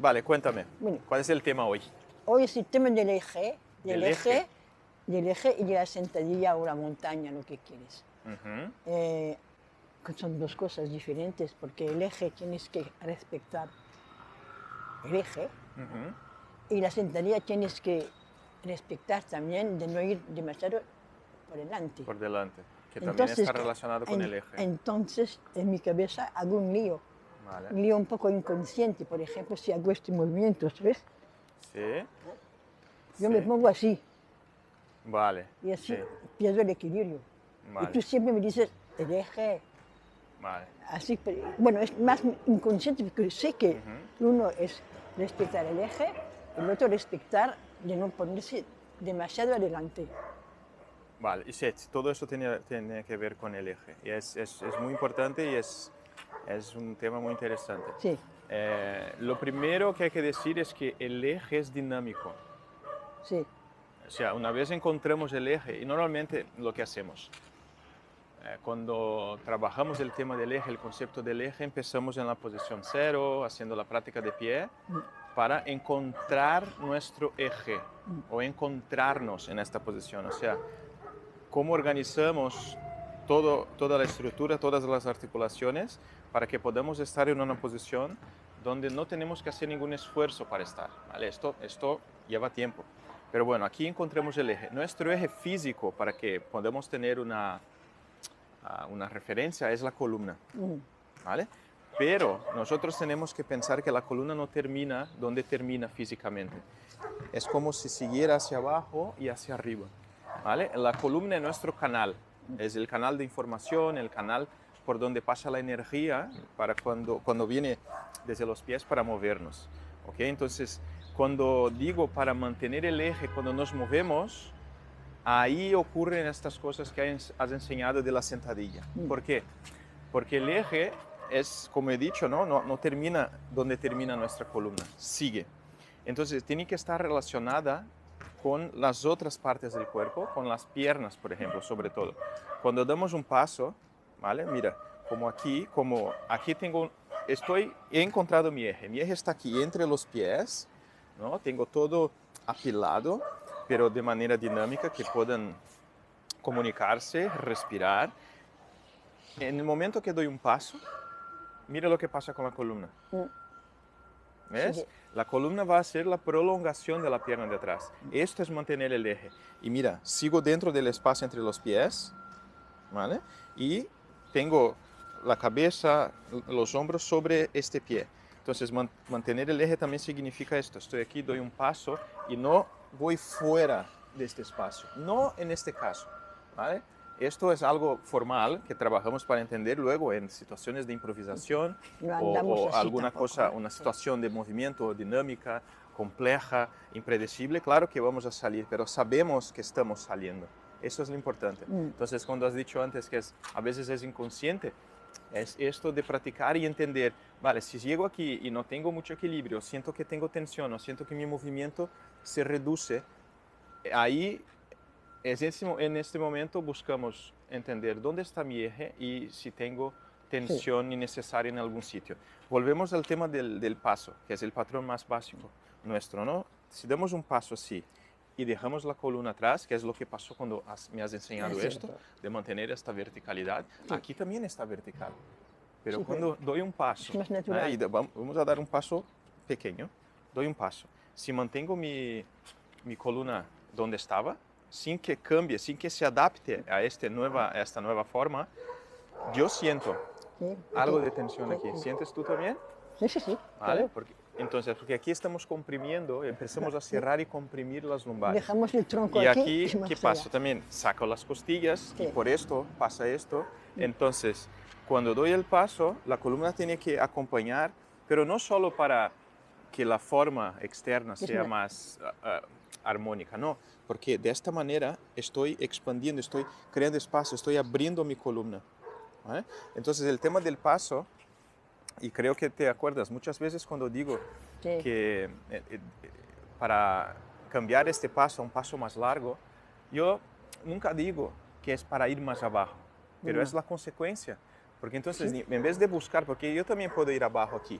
Vale, cuéntame, Bueno, ¿cuál es el tema hoy? hoy es el tema del eje, Del eje. del eje y de la sentadilla o la montaña, lo que quieres. Ujú, Eh, que son dos cosas diferentes, porque el eje tienes que respetar el eje ujú. y la sentadilla tienes que respetar también de no ir demasiado por delante. Por delante, que también está Entonces, relacionado con el eje. entonces en mi cabeza hago Vale, un lío un poco inconsciente. Por ejemplo, si hago este movimiento, ¿sabes? sí, Yo me sí, pongo así vale, y sí, así pierdo el equilibrio. Y vale, tú siempre me dices, el eje, vale. así, bueno, es más inconsciente porque sé que Ujú. uno es respetar el eje, el otro respetar de no ponerse demasiado adelante. Vale, y sí, todo eso tiene que ver con el eje. Y es muy importante y es un tema muy interesante. Sí, Lo primero que hay que decir es que el eje es dinámico. sí, O sea, una vez encontramos el eje, y normalmente lo que hacemos, cuando trabajamos el tema del eje, el concepto del eje, empezamos en la posición cero, haciendo la práctica de pie, para encontrar nuestro eje o encontrarnos en esta posición. O sea, cómo organizamos toda la estructura, todas las articulaciones, para que podamos estar en una posición donde no tenemos que hacer ningún esfuerzo para estar. ¿Vale? Esto lleva tiempo. Pero bueno, aquí encontramos el eje. Nuestro eje físico, para que podamos tener una referencia, es la columna. ¿Vale? Pero nosotros tenemos que pensar que la columna no termina donde termina físicamente. Es como si siguiera hacia abajo y hacia arriba. ¿Vale? La columna es nuestro canal, es el canal de información, el canal por donde pasa la energía para cuando viene desde los pies para movernos. ¿Ok? Entonces, cuando digo para mantener el eje, cuando nos movemos, ahí ocurren estas cosas que has enseñado de la sentadilla. ¿Por qué? Porque el eje es, como he dicho, no termina donde termina nuestra columna, sigue. Entonces, tiene que estar relacionada con las otras partes del cuerpo, con las piernas, por ejemplo, sobre todo. Cuando damos un paso, ¿vale? Mira, como aquí he encontrado mi eje está aquí entre los pies, ¿no? Tengo todo apilado, pero de manera dinámica que puedan comunicarse, respirar. En el momento que doy un paso, mira lo que pasa con la columna. ¿Ves? sigue. La columna va a ser la prolongación de la pierna de atrás. Esto es mantener el eje. Y mira, sigo dentro del espacio entre los pies, ¿vale? Y tengo la cabeza, los hombros sobre este pie. Entonces, mantener el eje también significa esto. Estoy aquí, doy un paso y no voy fuera de este espacio. No en este caso, ¿vale? Esto es algo formal que trabajamos para entender luego en situaciones de improvisación No o, andamos o así alguna tampoco, cosa, ¿eh? una Sí. situación de movimiento dinámica, compleja, impredecible. Claro que vamos a salir, pero sabemos que estamos saliendo. Eso es lo importante. Entonces, cuando has dicho antes que a veces es inconsciente, es esto de practicar y entender, vale, si llego aquí y no tengo mucho equilibrio, siento que tengo tensión o siento que mi movimiento se reduce, ahí en este momento buscamos entender dónde está mi eje y si tengo Sí. tensión innecesaria en algún sitio. Volvemos al tema del paso, que es el patrón más básico nuestro, ¿no? Si damos un paso así y dejamos la columna atrás, que es lo que pasó cuando me has Es enseñado esto, cierto. de mantener esta verticalidad, Sí, aquí también está vertical. Pero sí, pero cuando doy un es paso, más y natural. vamos a dar un paso pequeño, doy un paso. Si mantengo mi columna donde estaba, sin que cambie, sin que se adapte a esta nueva forma, yo siento Sí, algo de tensión sí, aquí. sí. ¿Sientes tú también? Sí, sí, sí, ¿Vale? claro. Porque aquí estamos comprimiendo, empezamos a cerrar y comprimir las lumbares. Dejamos el tronco Y aquí aquí, y ¿qué más allá. pasa? También saco las costillas y Sí, por esto pasa esto. Entonces, cuando doy el paso, la columna tiene que acompañar, pero no solo para que la forma externa es sea más armónica, no, porque de esta manera estoy expandiendo, estoy creando espacio, estoy abriendo mi columna. ¿Vale? Entonces, el tema del paso, y creo que te acuerdas, muchas veces cuando digo sí, que para cambiar este paso a un paso más largo, yo nunca digo que es para ir más abajo, pero es no. la consecuencia. Porque entonces, Sí, en vez de buscar, porque yo también puedo ir abajo aquí,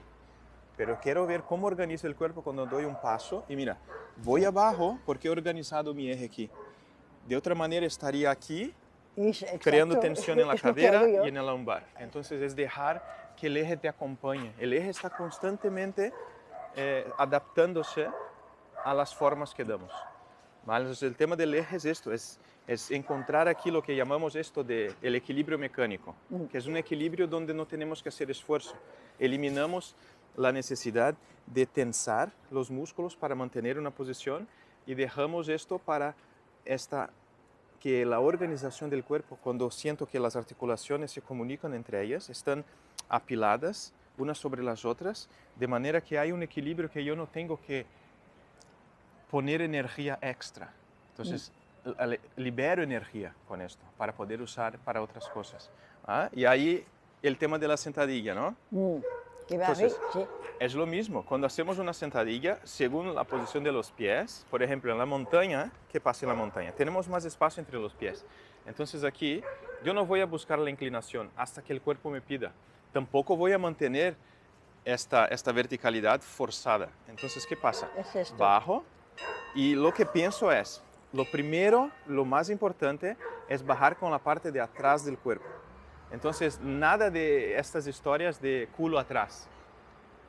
pero quiero ver cómo organizo el cuerpo cuando doy un paso. Y mira, voy abajo porque he organizado mi eje aquí. De otra manera estaría aquí, creando tensión en la es lo que hago cadera yo. y en el lumbar. Entonces es dejar que el eje te acompañe. El eje está constantemente adaptándose a las formas que damos. ¿Vale? Entonces el tema del eje es esto, es encontrar aquí lo que llamamos esto de el equilibrio mecánico, que es un equilibrio donde no tenemos que hacer esfuerzo. Eliminamos la necesidad de tensar los músculos para mantener una posición y dejamos esto para que la organización del cuerpo, cuando siento que las articulaciones se comunican entre ellas, están apiladas unas sobre las otras, de manera que hay un equilibrio que yo no tengo que poner energía extra. Entonces, libero energía con esto para poder usar para otras cosas. ¿Ah? Y ahí el tema de la sentadilla, ¿no? Que va Entonces, sí. es lo mismo. Cuando hacemos una sentadilla, según la posición de los pies, por ejemplo, en la montaña, ¿qué pasa en la montaña? Tenemos más espacio entre los pies. Entonces aquí, yo no voy a buscar la inclinación hasta que el cuerpo me pida. Tampoco voy a mantener esta verticalidad forzada. Entonces, ¿qué pasa? Es esto. Bajo y lo que pienso es, lo primero, lo más importante, es bajar con la parte de atrás del cuerpo. Entonces, nada de estas historias de culo atrás.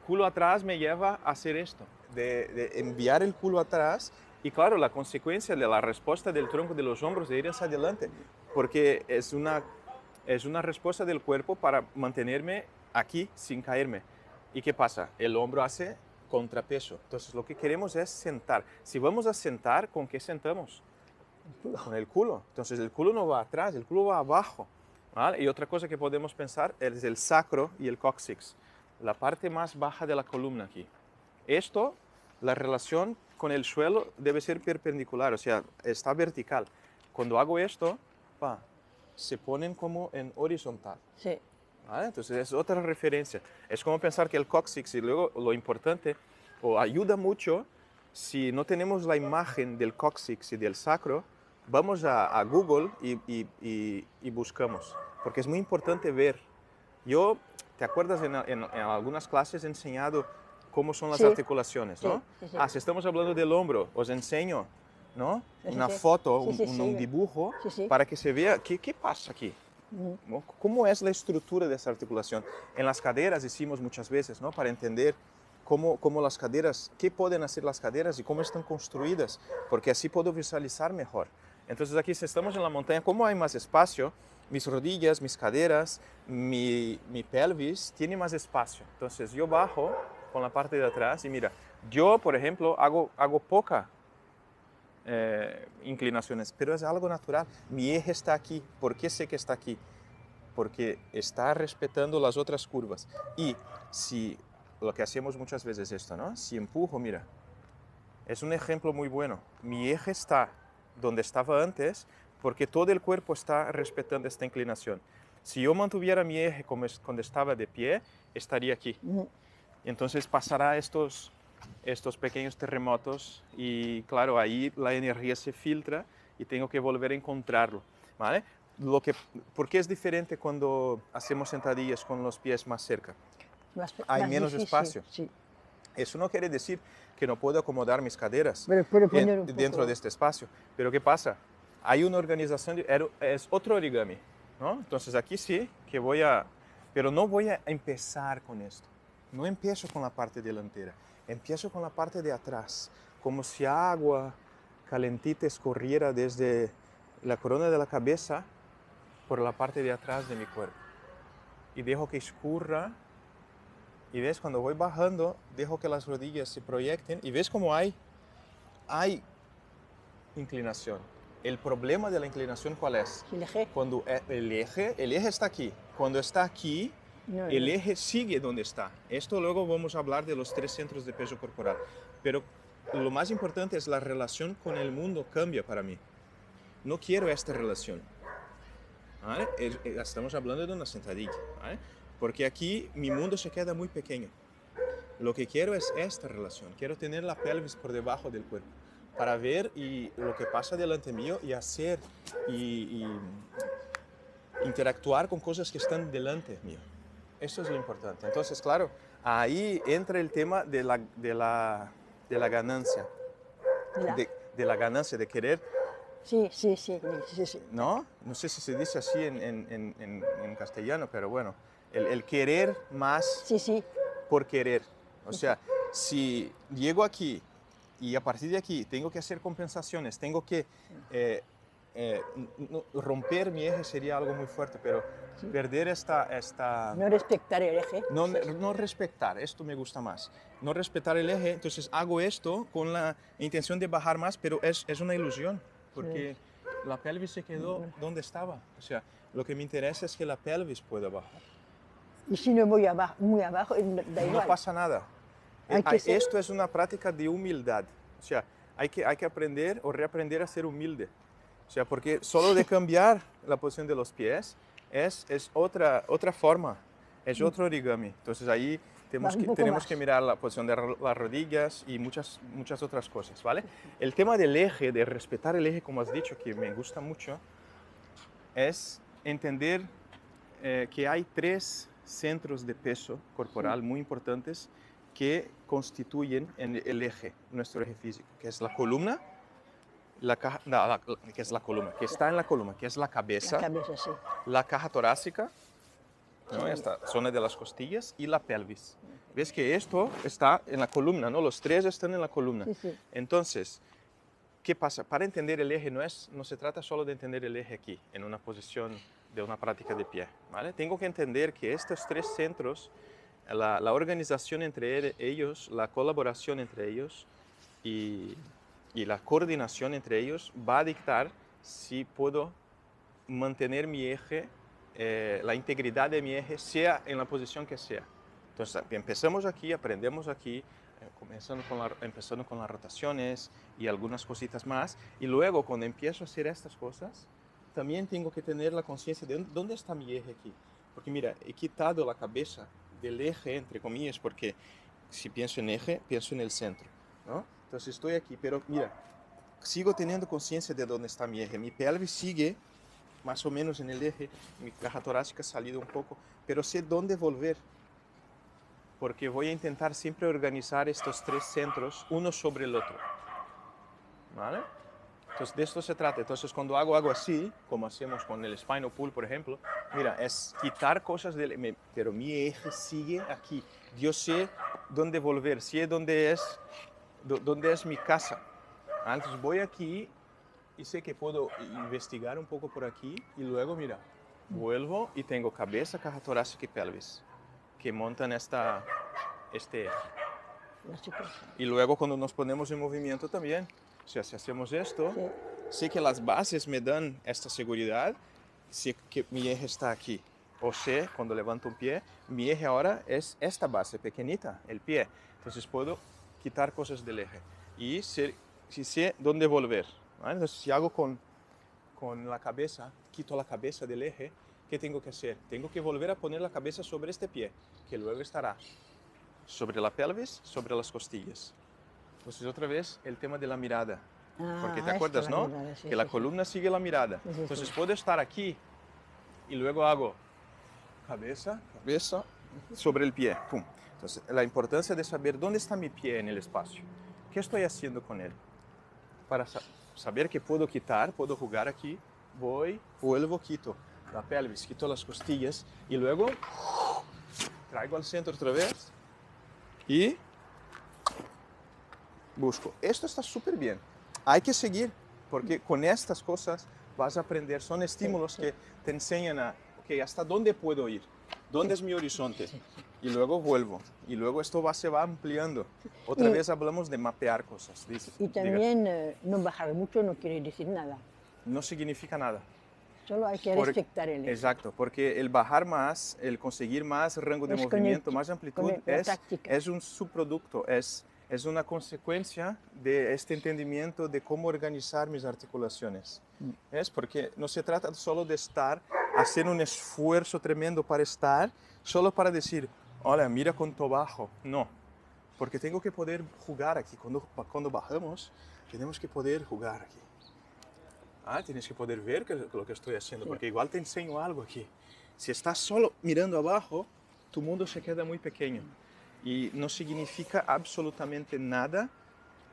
Culo atrás me lleva a hacer esto, de enviar el culo atrás y claro, la consecuencia de la respuesta del tronco de los hombros de ir hacia adelante, porque es una respuesta del cuerpo para mantenerme aquí sin caerme. ¿Y qué pasa? El hombro hace contrapeso. Entonces lo que queremos es sentar. Si vamos a sentar, ¿con qué sentamos? Con el culo. Entonces el culo no va atrás, el culo va abajo. ¿Vale? Y otra cosa que podemos pensar es el sacro y el cóccix, la parte más baja de la columna aquí. Esto, la relación con el suelo debe ser perpendicular, o sea, está vertical. Cuando hago esto, se ponen como en horizontal. Sí. ¿Vale? Entonces es otra referencia. Es como pensar que el cóccix y luego lo importante, o ayuda mucho, si no tenemos la imagen del cóccix y del sacro, vamos a Google y buscamos, porque es muy importante ver. Yo, ¿te acuerdas? En algunas clases he enseñado cómo son las Sí. articulaciones, ¿no? Sí, sí. Si estamos hablando del hombro, os enseño, ¿no? Sí, Una sí. foto, Sí, sí, un dibujo, Sí, sí. para que se vea qué pasa aquí. ¿No? ¿Cómo es la estructura de esa articulación? En las caderas hicimos muchas veces, ¿no? Para entender cómo las caderas, qué pueden hacer las caderas y cómo están construidas, porque así puedo visualizar mejor. Entonces aquí si estamos en la montaña, ¿cómo hay más espacio? Mis rodillas, mis caderas, mi pelvis tiene más espacio. Entonces yo bajo con la parte de atrás y mira, yo por ejemplo hago poca inclinaciones, pero es algo natural. Mi eje está aquí. ¿Por qué sé que está aquí? Porque está respetando las otras curvas. Y si lo que hacemos muchas veces es esto, ¿no? Si empujo, mira, es un ejemplo muy bueno. Mi eje está donde estaba antes porque todo el cuerpo está respetando esta inclinación. Si yo mantuviera mi eje como cuando estaba de pie, estaría aquí. Y entonces pasará estos pequeños terremotos y claro, ahí la energía se filtra y tengo que volver a encontrarlo, ¿vale? ¿Por qué es diferente cuando hacemos sentadillas con los pies más cerca? Hay menos difícil, espacio. Sí. Eso no quiere decir que no puedo acomodar mis caderas Pero puedo poner un dentro poco. de este espacio. Pero ¿qué pasa? Hay una organización, es otro origami, ¿no? Entonces aquí sí que pero no voy a empezar con esto. No empiezo con la parte delantera, empiezo con la parte de atrás, como si agua calentita escurriera desde la corona de la cabeza por la parte de atrás de mi cuerpo. Y dejo que escurra. Y ves, cuando voy bajando, dejo que las rodillas se proyecten. Y ves cómo hay inclinación. El problema de la inclinación, ¿cuál es? El eje. Cuando el eje está aquí. Cuando está aquí, No, el no. eje sigue donde está. Esto luego vamos a hablar de los 3 centros de peso corporal. Pero lo más importante es la relación con el mundo cambia para mí. No quiero esta relación. ¿Vale? Estamos hablando de una sentadilla. ¿Vale? Porque aquí mi mundo se queda muy pequeño. Lo que quiero es esta relación. Quiero tener la pelvis por debajo del cuerpo para ver lo que pasa delante mío y hacer y interactuar con cosas que están delante mío. Esto es lo importante. Entonces, claro, Ahí entra el tema de la ganancia, ¿verdad? de la ganancia, de querer, Sí, sí, sí, sí, sí. ¿no? No sé si se dice así en castellano, pero bueno, el querer más Sí, sí, por querer. O sí, sí. sea, si llego aquí y a partir de aquí tengo que hacer compensaciones, tengo que romper mi eje sería algo muy fuerte, pero Sí. perder esta No respetar el eje. no, Sí, no respetar, esto me gusta más. No respetar el eje, entonces hago esto con la intención de bajar más, pero es una ilusión, sí. porque la pelvis se quedó donde estaba. O sea, lo que me interesa es que la pelvis pueda bajar. Y si no voy abajo, muy abajo, da No igual. pasa nada. Hay que ser, Esto es una práctica de humildad. O sea, hay que aprender o reaprender a ser humilde. O sea, porque solo de cambiar la posición de los pies es otra forma, es otro origami. Entonces ahí va un poco tenemos que más. mirar la posición de las rodillas y muchas otras cosas, ¿vale? El tema del eje, de respetar el eje, como has dicho, que me gusta mucho, es entender que hay tres centros de peso corporal muy importantes que constituyen el eje, nuestro eje físico, que es la columna, que es la columna, que está en la columna, que es la La cabeza, cabeza, sí. la caja torácica, ¿no? Sí, Esta zona de las costillas y la pelvis. Ves que esto está en la columna, ¿no? Los tres están en la columna. sí, sí. Entonces, ¿qué pasa? Para entender el eje no se trata solo de entender el eje aquí, en una posición de una práctica de pie, ¿vale? Tengo que entender que estos tres centros, la organización entre ellos, la colaboración entre ellos y, y la coordinación entre ellos va a dictar si puedo mantener mi eje, la integridad de mi eje, sea en la posición que sea. Entonces, empezamos aquí, aprendemos aquí, empezando con las rotaciones y algunas cositas más. Y luego, cuando empiezo a hacer estas cosas, también tengo que tener la conciencia de dónde está mi eje aquí. Porque mira, he quitado la cabeza del eje, entre comillas, porque si pienso en eje, pienso en el centro, ¿no? Entonces estoy aquí, pero mira, sigo teniendo conciencia de dónde está mi eje. Mi pelvis sigue más o menos en el eje, mi caja torácica ha salido un poco, pero sé dónde volver, porque voy a intentar siempre organizar estos tres centros uno sobre el otro, ¿vale? Entonces de esto se trata. Entonces cuando hago algo así, como hacemos con el spinal pull, por ejemplo, mira, es quitar cosas pero mi eje sigue aquí. Yo sé dónde volver, sé dónde es mi casa. Entonces voy aquí y sé que puedo investigar un poco por aquí y luego, mira, vuelvo y tengo cabeza, caja torácica y pelvis que montan este eje. Así que, Y luego cuando nos ponemos en movimiento también, o sea, si hacemos esto, sí. sé que las bases me dan esta seguridad, sé que mi eje está aquí. O sé, cuando levanto un pie, mi eje ahora es esta base pequeñita, el pie. Entonces puedo quitar cosas del eje y si sé dónde volver. ¿Vale? Entonces si hago con la cabeza, quito la cabeza del eje, ¿qué tengo que hacer? Tengo que volver a poner la cabeza sobre este pie, que luego estará sobre la pelvis, sobre las costillas. Entonces otra vez el tema de la mirada, porque te Ah, esta acuerdas, la ¿no? mirada, sí, Que la sí, sí. columna sigue la mirada. Sí, sí, Entonces sí. puedo estar aquí y luego hago cabeza, cabeza sobre el pie. Pum. Entonces la importancia de saber dónde está mi pie en el espacio. ¿Qué estoy haciendo con él? Para saber que puedo quitar, puedo jugar aquí, voy, vuelvo, quito la pelvis, quito las costillas y luego traigo al centro otra vez y busco. Esto está súper bien. Hay que seguir, porque con estas cosas vas a aprender. Son Sí, estímulos sí, que te enseñan ok, hasta dónde puedo ir, dónde sí, es mi horizonte. sí, sí. Y luego vuelvo. Y luego esto se va ampliando. Otra Y, vez hablamos de mapear cosas. y Diga, también no bajar mucho no quiere decir nada. no significa nada. Solo hay que Por- respetar el eje. exacto, porque el bajar más, el conseguir más rango de Es con, movimiento, más amplitud, la práctica. es un subproducto, es una consecuencia de este entendimiento de cómo organizar mis articulaciones. Es porque no se trata solo de estar haciendo un esfuerzo tremendo para estar, solo para decir, hola, mira cuánto bajo. No, porque tengo que poder jugar aquí. Cuando bajamos, tenemos que poder jugar aquí. Tienes que poder ver lo que estoy haciendo, Sí. porque igual te enseño algo aquí. Si estás solo mirando abajo, tu mundo se queda muy pequeño. y no significa absolutamente nada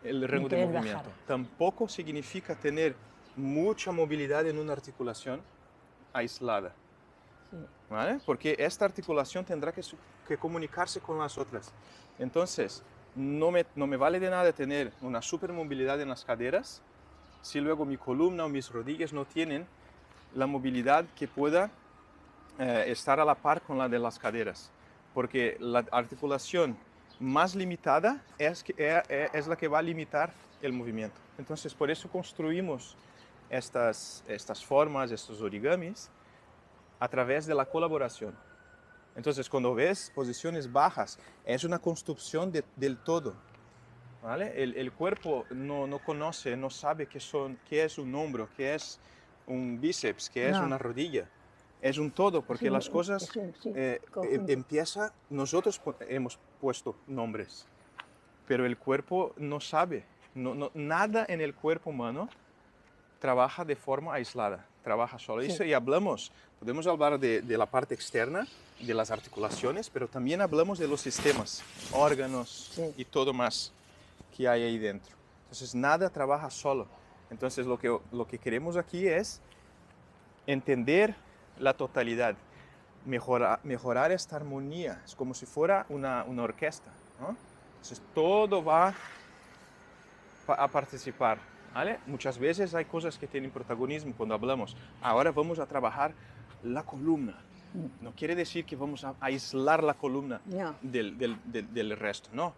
el rango de querer movimiento. bajar. Tampoco significa tener mucha movilidad en una articulación aislada, Sí. ¿vale? Porque esta articulación tendrá que comunicarse con las otras. Entonces, no me vale de nada tener una supermovilidad en las caderas si luego mi columna o mis rodillas no tienen la movilidad que pueda estar a la par con la de las caderas. Porque la articulación más limitada es la que va a limitar el movimiento. Entonces, por eso construimos estas formas, estos origamis, a través de la colaboración. Entonces, cuando ves posiciones bajas, es una construcción del todo, ¿vale? El cuerpo no conoce, no sabe qué es un hombro, qué es un bíceps, qué es No. una rodilla. Es un todo, porque las cosas Sí, conjunto. nosotros hemos puesto nombres, pero el cuerpo no sabe. Nada en el cuerpo humano trabaja de forma aislada, trabaja solo. Sí. Eso y podemos hablar de la parte externa, de las articulaciones, pero también hablamos de los sistemas, órganos Sí. y todo más que hay ahí dentro. Entonces, nada trabaja solo. Entonces, lo que queremos aquí es entender la totalidad, mejorar esta armonía. Es como si fuera una orquesta, ¿no? Entonces, todo va a participar, ¿vale? Muchas veces hay cosas que tienen protagonismo cuando hablamos. Ahora vamos a trabajar la columna. No quiere decir que vamos a aislar la columna No. del resto, no.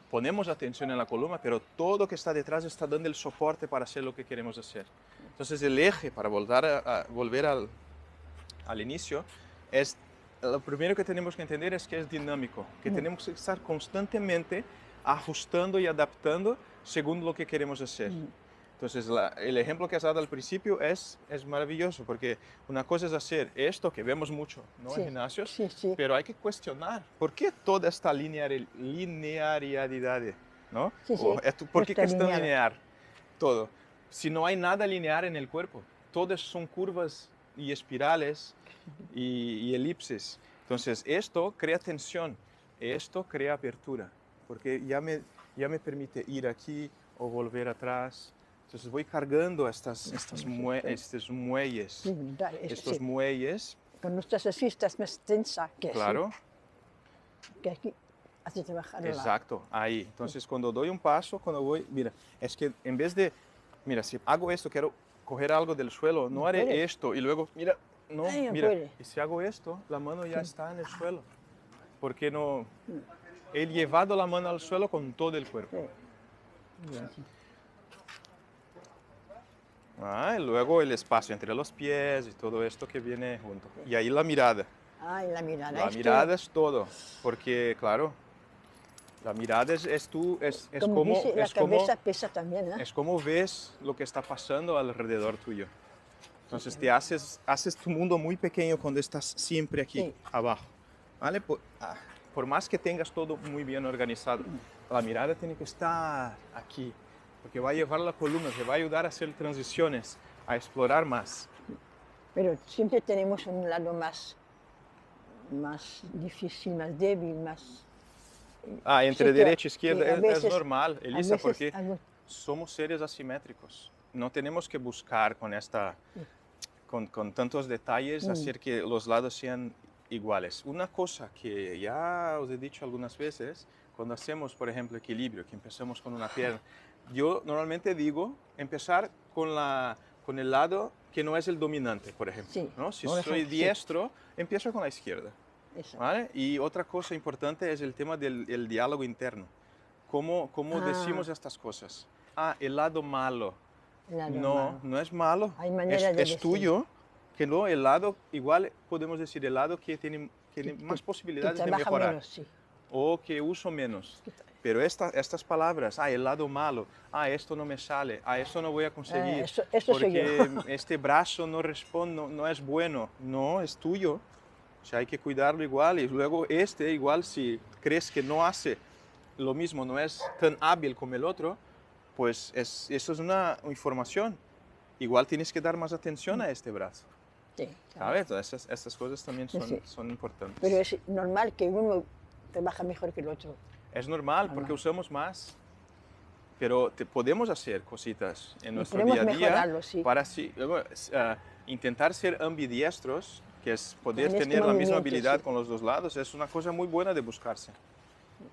Ponemos atención en la columna, pero todo que está detrás está dando el soporte para hacer lo que queremos hacer. Entonces el eje, para volver al inicio, es lo primero que tenemos que entender es que es dinámico, que tenemos que estar constantemente ajustando y adaptando según lo que queremos hacer. Entonces, el ejemplo que has dado al principio es maravilloso, porque una cosa es hacer esto que vemos mucho, ¿no? Sí, En gimnasios, sí. pero hay que cuestionar, ¿por qué toda esta linearidad, ¿no? Sí, sí, ¿Por qué está que es tan lineal. lineal todo? Si no hay nada lineal en el cuerpo, todas son curvas y espirales y elipses. Entonces, esto crea tensión, esto crea apertura, porque ya me permite ir aquí o volver atrás. Entonces voy cargando estos muelles, Sí, verdad, estos sí. muelles, Cuando estás así, estás más tensa que claro, así, que aquí. Hace trabajar la... exacto, ahí. Entonces cuando doy un paso, cuando voy, mira, es que en vez de, mira, si hago esto, quiero coger algo del suelo, no haré puedes. esto y luego, mira, no, Ay, no mira, puede. y si hago esto, la mano ya está en el suelo, porque no, he llevado la mano al suelo con todo el cuerpo. Sí. Bien, sí. Y luego el espacio entre los pies y todo esto que viene junto. Y ahí la mirada. Ay, la mirada. La mirada es todo, porque claro, la mirada es Como dice, la es como, cabeza pesa también, ¿eh? es como ves lo que está pasando alrededor tuyo. Entonces te haces tu mundo muy pequeño cuando estás siempre aquí, Sí. abajo. ¿Vale? Por más que tengas todo muy bien organizado, la mirada tiene que estar aquí, porque va a llevar la columna, te va a ayudar a hacer transiciones, a explorar más. Pero siempre tenemos un lado más difícil, más débil, más... Entre Sí, derecha e izquierda que a es veces- normal, a Elisa, veces porque algo- somos seres asimétricos. No tenemos que buscar con tantos detalles hacer que los lados sean iguales. Una cosa que ya os he dicho algunas veces, cuando hacemos, por ejemplo, equilibrio, que empezamos con una pierna, yo normalmente digo empezar con el lado que no es el dominante, por ejemplo. Sí, ¿no? Si por soy ejemplo, sí. diestro, empiezo con la izquierda. Eso. ¿Vale? Y otra cosa importante es el tema del diálogo interno. ¿Cómo decimos estas cosas? El lado malo. El lado No, malo. no es malo. Hay manera de Es decir. tuyo, que no, el lado, igual podemos decir el lado que tiene más Que posibilidades de trabaja mejorar. menos, sí. O que uso menos. Pero estas palabras, el lado malo, esto no me sale, esto no voy a conseguir, esto soy porque yo. este brazo no responde, no es bueno. No, es tuyo. O sea, hay que cuidarlo igual. Y luego igual si crees que no hace lo mismo, no es tan hábil como el otro, pues eso es una información. Igual tienes que dar más atención a este brazo. Sí, claro. ¿Sabes? Entonces, estas cosas también Sí. son importantes. Pero es normal que uno trabaja mejor que el otro. Es normal porque Normal. usamos más, pero podemos hacer cositas en Y nuestro podemos día a día mejorarlo, sí. para intentar ser ambidiestros, que es poder En este tener la misma movimiento, habilidad sí. con los dos lados, es una cosa muy buena de buscarse.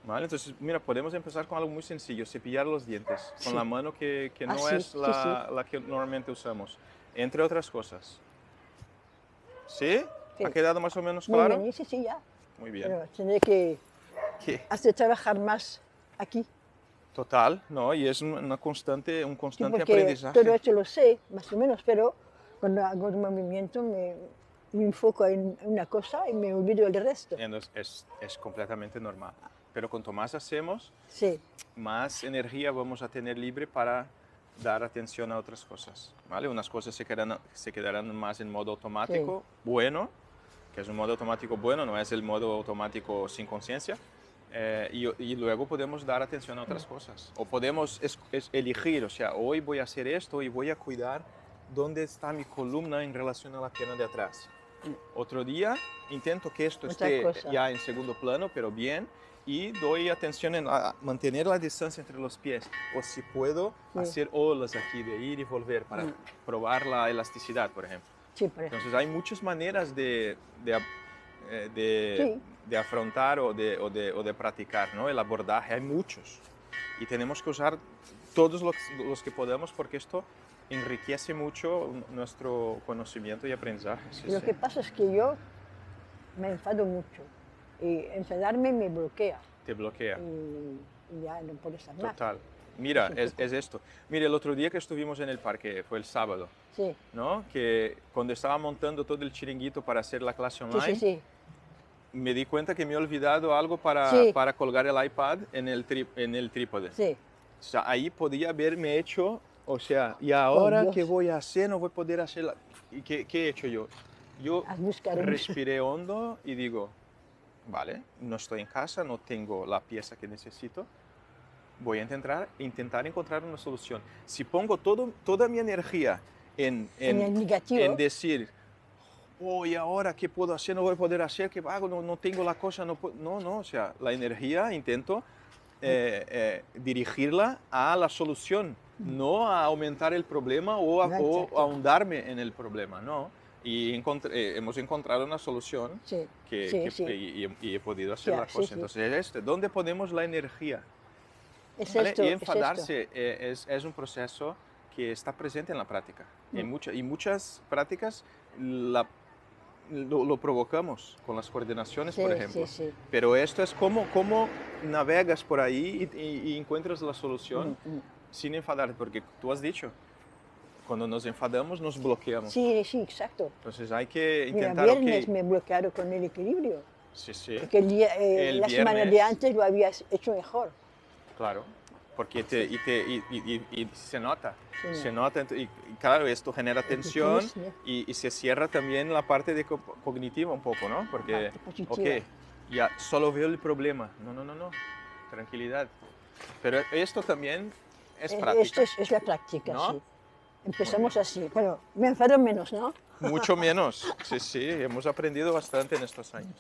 ¿Vale? Entonces, mira, podemos empezar con algo muy sencillo, cepillar los dientes con Sí. la mano que no Así, es sí, la que normalmente usamos, entre otras cosas. ¿Sí? Sí. ¿Ha quedado más o menos Muy claro? bien, y sí, sí, ya. Muy bien. Pero tendré que ¿Qué? hacer trabajar más aquí. Total, ¿no? Y es un Sí, constante porque aprendizaje. todo esto lo sé, más o menos, pero cuando hago el movimiento me enfoco en una cosa y me olvido del resto. Entonces, es completamente normal. Pero cuanto más hacemos, Sí, más energía vamos a tener libre para dar atención a otras cosas, ¿vale? Unas cosas se quedarán más en modo automático, bueno, que es un modo automático bueno, no es el modo automático sin conciencia, y luego podemos dar atención a otras cosas. O podemos elegir, o sea, hoy voy a hacer esto, hoy voy a cuidar dónde está mi columna en relación a la pierna de atrás. Otro día intento que esto otra esté cosa. ya en segundo plano, pero bien, y doy atención en mantener la distancia entre los pies. O si puedo hacer olas aquí, de ir y volver para probar la elasticidad, por ejemplo. Sí, por ejemplo. Entonces hay muchas maneras Sí. de afrontar o de practicar, ¿no? El abordaje, hay muchos. Y tenemos que usar todos los que podamos porque esto enriquece mucho nuestro conocimiento y aprendizaje. Sí, Lo sí. que pasa es que yo me enfado mucho y enfadarme me bloquea Te bloquea. y ya no puedo estar más. Total. Mira, Es un es, poco. es esto. Mira, el otro día que estuvimos en el parque, fue el sábado, Sí, ¿no? Que cuando estaba montando todo el chiringuito para hacer la clase sí, online, sí, sí. me di cuenta que me he olvidado algo Sí. para colgar el iPad en el trípode. Sí. O sea, ahí podía haberme hecho, o sea, ¿y Oh, ahora Dios. qué voy a hacer? No voy a poder hacer. ¿Y qué he hecho yo? Yo A buscar un- respiré hondo y digo, vale, no estoy en casa, no tengo la pieza que necesito, voy a intentar encontrar una solución. Si pongo toda mi energía En el negativo. en decir, oh, ¿y ahora qué puedo hacer? No voy a poder hacer, ¿qué hago? No tengo la cosa, no, o sea, la energía intento dirigirla a la solución, no a aumentar el problema o No, o exacto. ahondarme en el problema, no. Y hemos encontrado una solución Sí, que, sí, que- sí. y he podido hacer Ya, la sí, cosa. sí. Entonces, ¿dónde ponemos la energía? Es ¿Vale? esto, Y es esto. enfadarse es un proceso que está presente en la práctica. Y muchas prácticas lo provocamos con las coordinaciones, Sí, por ejemplo. sí, sí. Pero esto es cómo navegas por ahí y encuentras la solución sin enfadarte, porque tú has dicho, cuando nos enfadamos nos bloqueamos. Sí, sí, exacto. Entonces hay que Mira, intentar, viernes ok, me he bloqueado con el equilibrio. sí, sí, Porque El la semana de viernes- antes lo habías hecho mejor. claro, porque se nota, Sí, se nota, y claro, esto genera tensión tienes, ¿no? y se cierra también la parte de cognitiva un poco, ¿no? Porque, Parte positiva. ok, ya solo veo el problema, no, tranquilidad. Pero esto también es práctica, Esto es la práctica, ¿no? sí. Empezamos así. Bueno, me enfado menos, ¿no? Mucho menos, sí, hemos aprendido bastante en estos años.